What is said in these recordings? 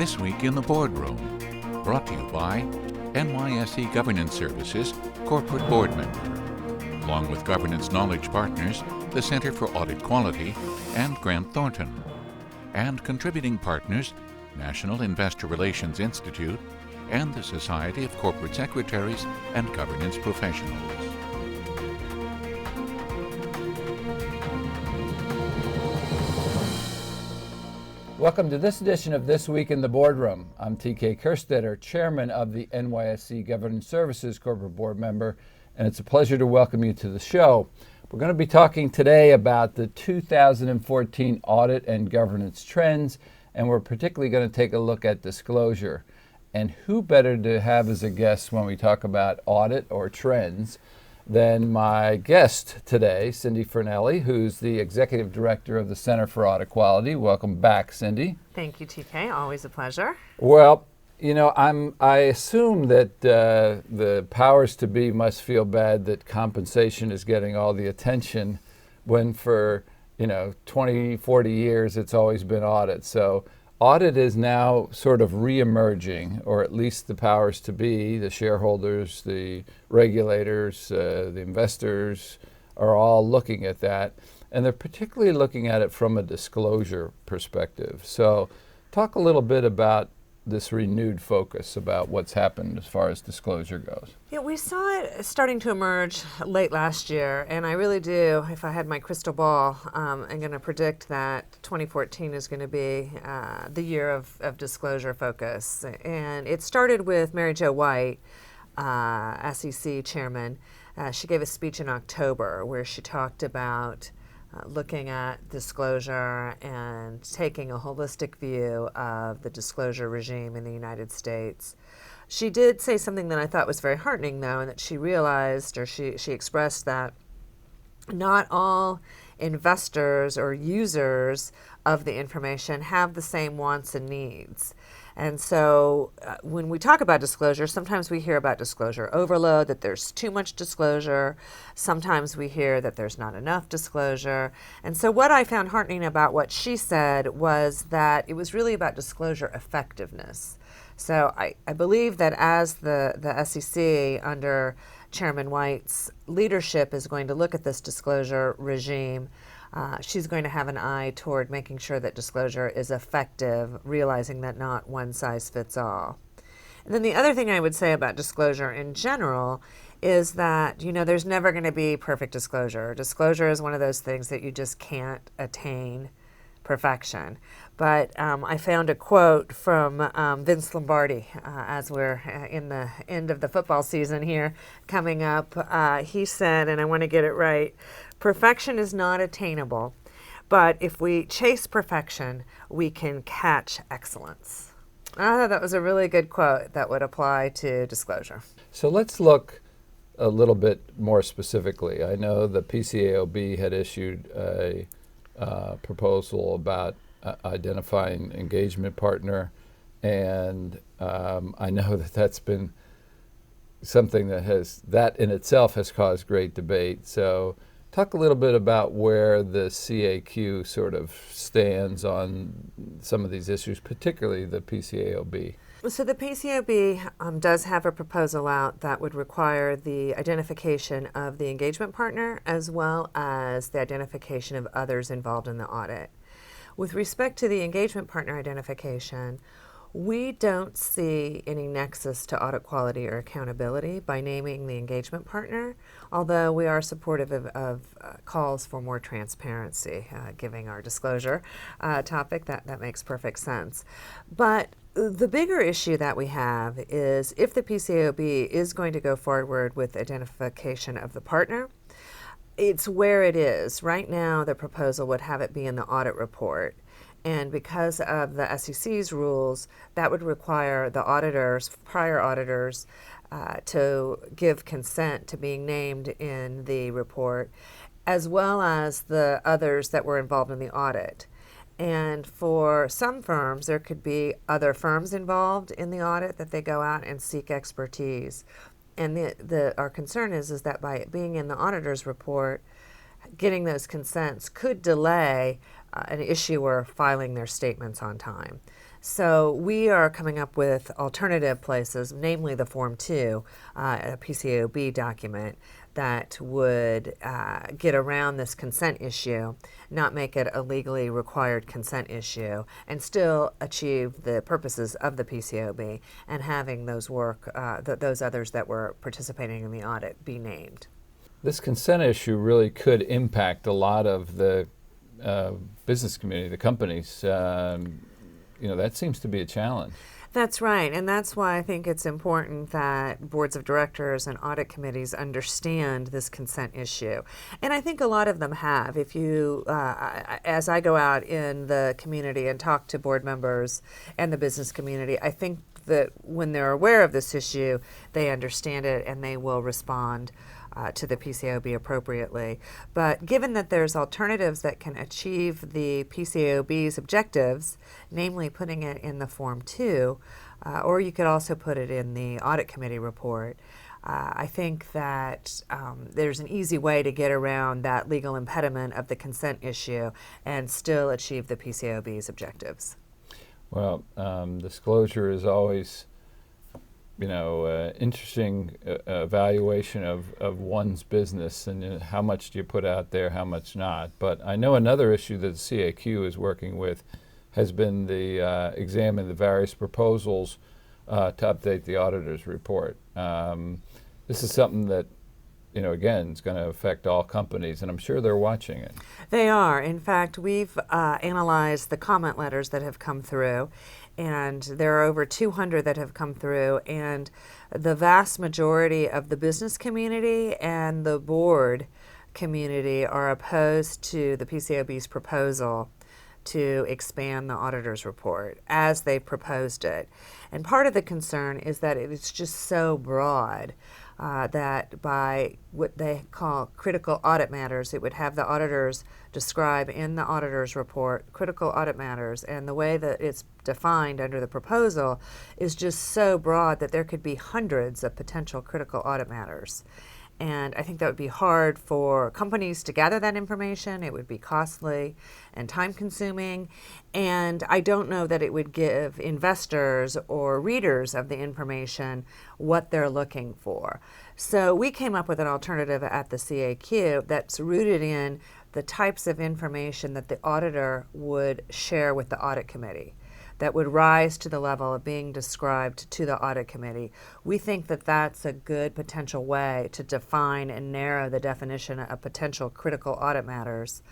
This Week in the Boardroom, brought to you by NYSE Governance Services Corporate Board Member, along with Governance Knowledge Partners, the Center for Audit Quality, and Grant Thornton, and contributing partners, National Investor Relations Institute, and the Society of Corporate Secretaries and Governance Professionals. Welcome to this edition of This Week in the Boardroom. I'm TK Kerstetter, Chairman of the NYSE Governance Services Corporate Board Member, and it's a pleasure to welcome you to the show. We're going to be talking today about the 2014 audit and governance trends, and we're particularly going to take a look at disclosure. And who better to have as a guest when we talk about audit or trends than my guest today, Cindy Fornelli, who's the Executive Director of the Center for Audit Quality. Welcome back, Cindy. Thank you, TK. Always a pleasure. Well, you know, I assume that the powers to be must feel bad that compensation is getting all the attention when for, 20, 40 years it's always been audit. So audit is now sort of re-emerging, or at least the powers to be, the shareholders, the regulators, the investors are all looking at that. And they're particularly looking at it from a disclosure perspective. So talk a little bit about this renewed focus about what's happened as far as disclosure goes. Yeah, we saw it starting to emerge late last year, and I really do, if I had my crystal ball, I'm going to predict that 2014 is going to be the year of disclosure focus. And it started with Mary Jo White, SEC chairman. She gave a speech in October where she talked about looking at disclosure and taking a holistic view of the disclosure regime in the United States. She did say something that I thought was very heartening, though, and that she realized, or she expressed, that not all investors or users of the information have the same wants and needs. And so when we talk about disclosure, sometimes we hear about disclosure overload, that there's too much disclosure. Sometimes we hear that there's not enough disclosure. And so what I found heartening about what she said was that it was really about disclosure effectiveness. So I believe that as the SEC under Chairman White's leadership is going to look at this disclosure regime, she's going to have an eye toward making sure that disclosure is effective, realizing that not one size fits all. And then the other thing I would say about disclosure in general is that, there's never going to be perfect disclosure. Disclosure is one of those things that you just can't attain perfection. But I found a quote from Vince Lombardi as we're in the end of the football season here coming up. He said, and I want to get it right, "Perfection is not attainable, but if we chase perfection, we can catch excellence." I thought that was a really good quote that would apply to disclosure. So let's look a little bit more specifically. I know the PCAOB had issued a proposal about identifying engagement partner, and I know that that's been something that in itself has caused great debate. So talk a little bit about where the CAQ sort of stands on some of these issues, particularly the PCAOB. So the PCAOB does have a proposal out that would require the identification of the engagement partner as well as the identification of others involved in the audit. With respect to the engagement partner identification, we don't see any nexus to audit quality or accountability by naming the engagement partner, although we are supportive of calls for more transparency, giving our disclosure topic. That makes perfect sense. But the bigger issue that we have is if the PCAOB is going to go forward with identification of the partner, it's where it is. Right now, the proposal would have it be in the audit report. And because of the SEC's rules, that would require the auditors, prior auditors, to give consent to being named in the report, as well as the others that were involved in the audit. And for some firms, there could be other firms involved in the audit that they go out and seek expertise. And our concern is that by it being in the auditor's report, getting those consents could delay an issuer filing their statements on time. So we are coming up with alternative places, namely the Form 2, a PCAOB document that would get around this consent issue, not make it a legally required consent issue, and still achieve the purposes of the PCAOB and having those those others that were participating in the audit be named. This consent issue really could impact a lot of the business community, the companies. That seems to be a challenge. That's right, and that's why I think it's important that boards of directors and audit committees understand this consent issue. And I think a lot of them have. If you, as I go out in the community and talk to board members and the business community, I think that when they're aware of this issue, they understand it and they will respond to the PCAOB appropriately. But given that there's alternatives that can achieve the PCAOB's objectives, namely putting it in the Form 2, or you could also put it in the Audit Committee report, I think that there's an easy way to get around that legal impediment of the consent issue and still achieve the PCAOB's objectives. Well, disclosure is always interesting evaluation of one's business and how much do you put out there, how much not. But I know another issue that the CAQ is working with has been the examine the various proposals to update the auditor's report. This is something that, again, is going to affect all companies, and I'm sure they're watching it. They are. In fact, we've analyzed the comment letters that have come through, and there are over 200 that have come through, and the vast majority of the business community and the board community are opposed to the PCAOB's proposal to expand the auditor's report as they proposed it. And part of the concern is that it is just so broad that by what they call critical audit matters, it would have the auditors describe in the auditor's report critical audit matters, and the way that it's defined under the proposal is just so broad that there could be hundreds of potential critical audit matters. And I think that would be hard for companies to gather that information. It would be costly and time-consuming. And I don't know that it would give investors or readers of the information what they're looking for. So we came up with an alternative at the CAQ that's rooted in the types of information that the auditor would share with the audit committee, that would rise to the level of being described to the audit committee. We think that that's a good potential way to define and narrow the definition of potential critical audit matters.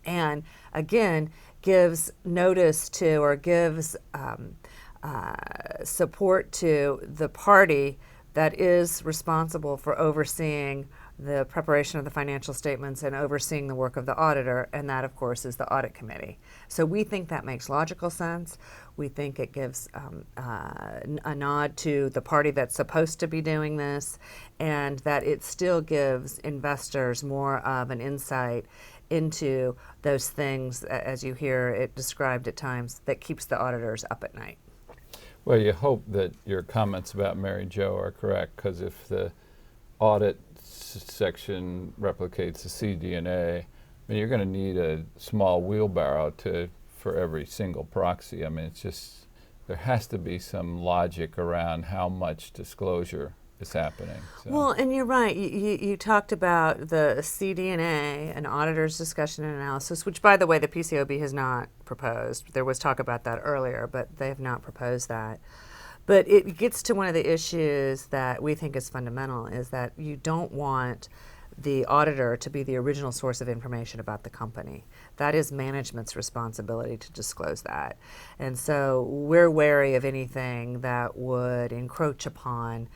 And again, gives notice to or gives support to the party that is responsible for overseeing the preparation of the financial statements and overseeing the work of the auditor, and that, of course, is the audit committee. So we think that makes logical sense. We think it gives a nod to the party that's supposed to be doing this, and that it still gives investors more of an insight into those things, as you hear it described at times, that keeps the auditors up at night. Well, you hope that your comments about Mary Jo are correct, because if the audit section replicates the CDNA, I mean, you're going to need a small wheelbarrow for every single proxy. I mean, it's just, there has to be some logic around how much disclosure is happening. So. Well, and you're right. You talked about the CDNA, an auditor's discussion and analysis, which, by the way, the PCAOB has not proposed. There was talk about that earlier, but they have not proposed that. But it gets to one of the issues that we think is fundamental, is that you don't want the auditor to be the original source of information about the company. That is management's responsibility to disclose that. And so we're wary of anything that would encroach upon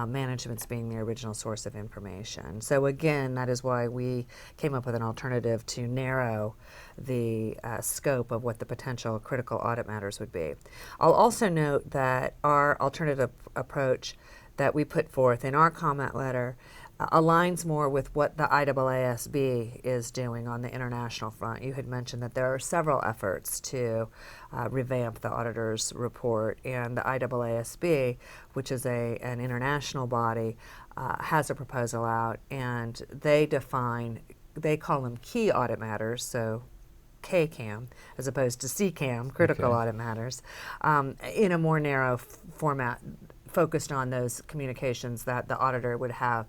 management's being the original source of information. So again, that is why we came up with an alternative to narrow the scope of what the potential critical audit matters would be. I'll also note that our alternative approach that we put forth in our comment letter aligns more with what the IAASB is doing on the international front. You had mentioned that there are several efforts to revamp the auditor's report, and the IAASB, which is an international body, has a proposal out, and they call them key audit matters, so KCAM as opposed to CCAM, Critical Okay. Audit Matters, in a more narrow format focused on those communications that the auditor would have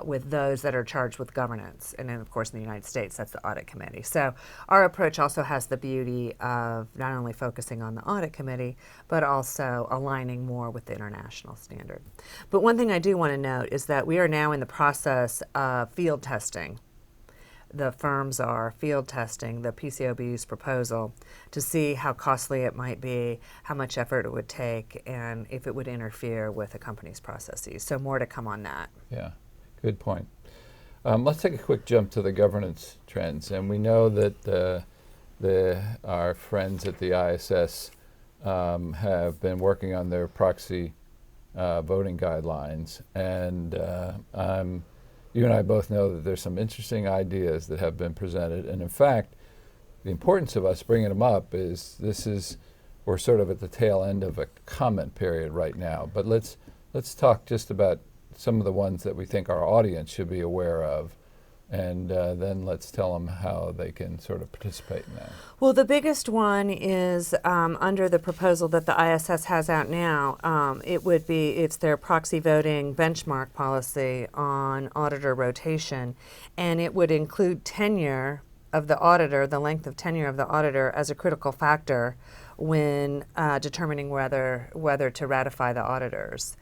with those that are charged with governance. And then, of course, in the United States, that's the audit committee. So our approach also has the beauty of not only focusing on the audit committee, but also aligning more with the international standard. But one thing I do want to note is that we are now in the process of field testing. The firms are field testing the PCAOB's proposal to see how costly it might be, how much effort it would take, and if it would interfere with a company's processes. So more to come on that. Yeah, good point. Let's take a quick jump to the governance trends. And we know that our friends at the ISS have been working on their proxy voting guidelines. And you and I both know that there's some interesting ideas that have been presented. And in fact, the importance of us bringing them up is we're sort of at the tail end of a comment period right now. But let's talk just about some of the ones that we think our audience should be aware of. And then let's tell them how they can sort of participate in that. Well, the biggest one is under the proposal that the ISS has out now. It's their proxy voting benchmark policy on auditor rotation, and it would include tenure of the auditor, the length of tenure of the auditor, as a critical factor when determining whether to ratify the auditors.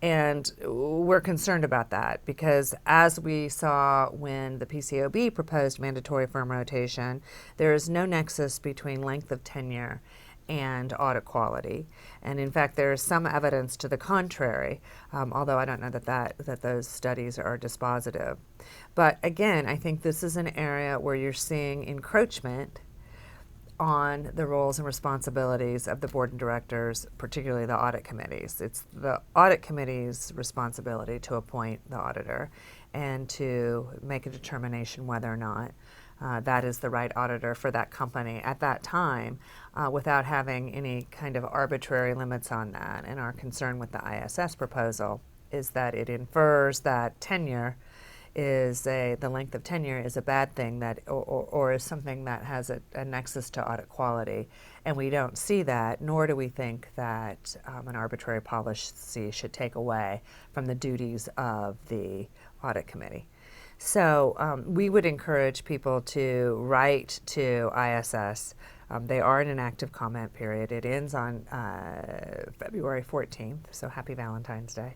And we're concerned about that because as we saw when the PCAOB proposed mandatory firm rotation, there is no nexus between length of tenure and audit quality. And in fact, there is some evidence to the contrary, although I don't know that those studies are dispositive. But again, I think this is an area where you're seeing encroachment on the roles and responsibilities of the board and directors, particularly the audit committees. It's the audit committee's responsibility to appoint the auditor and to make a determination whether or not that is the right auditor for that company at that time without having any kind of arbitrary limits on that. And our concern with the ISS proposal is that it infers that tenure the length of tenure is a bad thing or is something that has a nexus to audit quality. And we don't see that, nor do we think that an arbitrary policy should take away from the duties of the audit committee. So we would encourage people to write to ISS. They are in an active comment period. It ends on February 14th, so happy Valentine's Day.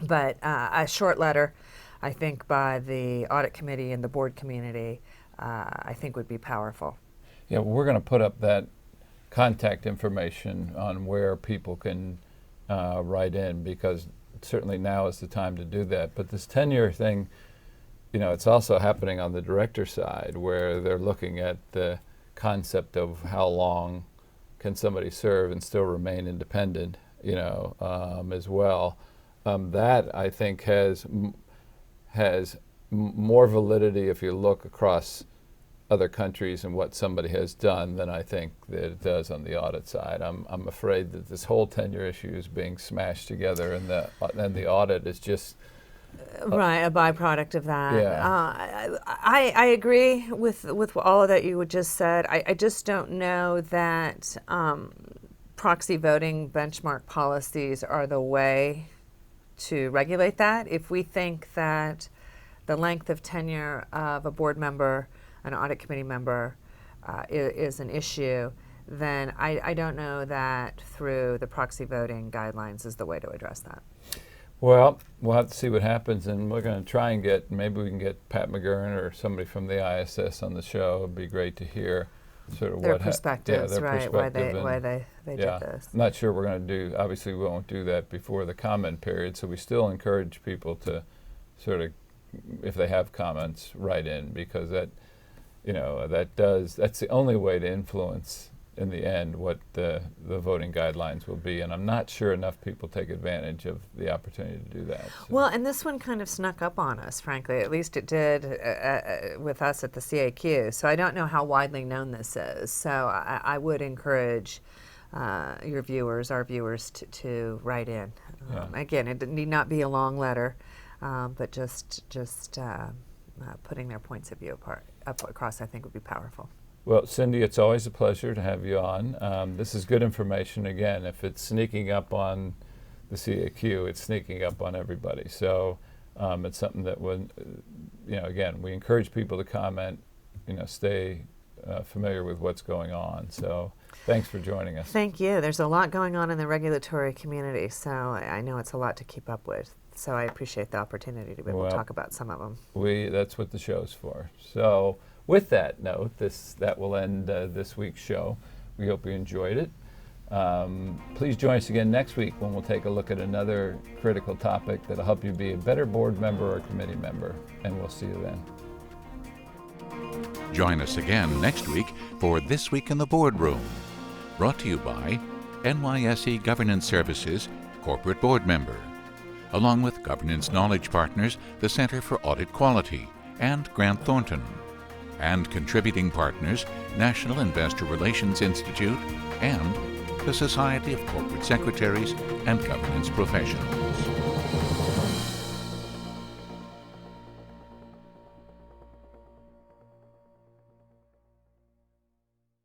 But a short letter, I think, by the audit committee and the board community, I think would be powerful. Yeah, well, we're going to put up that contact information on where people can write in because certainly now is the time to do that. But this tenure thing, it's also happening on the director side where they're looking at the concept of how long can somebody serve and still remain independent, as well. That I think has more validity if you look across other countries and what somebody has done than I think that it does on the audit side. I'm afraid that this whole tenure issue is being smashed together, and the audit is just right, a byproduct of that. Yeah. I agree with all of that you just said. I just don't know that proxy voting benchmark policies are the way to regulate that. If we think that the length of tenure of a board member, an audit committee member is an issue, then I don't know that through the proxy voting guidelines is the way to address that. Well, we'll have to see what happens, and we're going to try and maybe we can get Pat McGurn or somebody from the ISS on the show. It'd be great to hear sort of their perspectives, their right? perspective Why they did this. I'm not sure we're going to do. Obviously, we won't do that before the comment period. So we still encourage people to sort of, if they have comments, write in because that's the only way to influence in the end what the voting guidelines will be. And I'm not sure enough people take advantage of the opportunity to do that. So. Well, and this one kind of snuck up on us, frankly. At least it did with us at the CAQ. So I don't know how widely known this is. So I would encourage our viewers to write in. Again, it need not be a long letter, but just putting their points of view up across, I think would be powerful. Well, Cindy, it's always a pleasure to have you on. This is good information. Again, if it's sneaking up on the CAQ, it's sneaking up on everybody. So it's something that would, again, we encourage people to comment, stay familiar with what's going on. So thanks for joining us. Thank you. There's a lot going on in the regulatory community, so I know it's a lot to keep up with. So I appreciate the opportunity to be able to talk about some of them. That's what the show's for. So with that note, that will end this week's show. We hope you enjoyed it. Please join us again next week when we'll take a look at another critical topic that'll help you be a better board member or committee member. And we'll see you then. Join us again next week for This Week in the Boardroom, brought to you by NYSE Governance Services Corporate Board Member, along with Governance Knowledge Partners, the Center for Audit Quality, and Grant Thornton, and contributing partners, National Investor Relations Institute, and the Society of Corporate Secretaries and Governance Professionals.